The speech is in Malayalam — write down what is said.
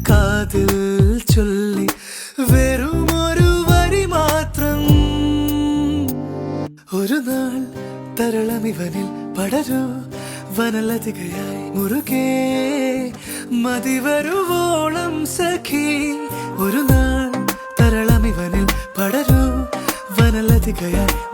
കാതിൽ ചൊല്ലി വെറുമൊരു വരി മാത്രം. ഒരു നാൾ തരളമിവനിൽ പടരൂ വനലതികയായി മുറുകെ മതിവരുവോളം സഖി. ഒരു നാൾ തരളമിവനിൽ പടരൂ വനലതികയായി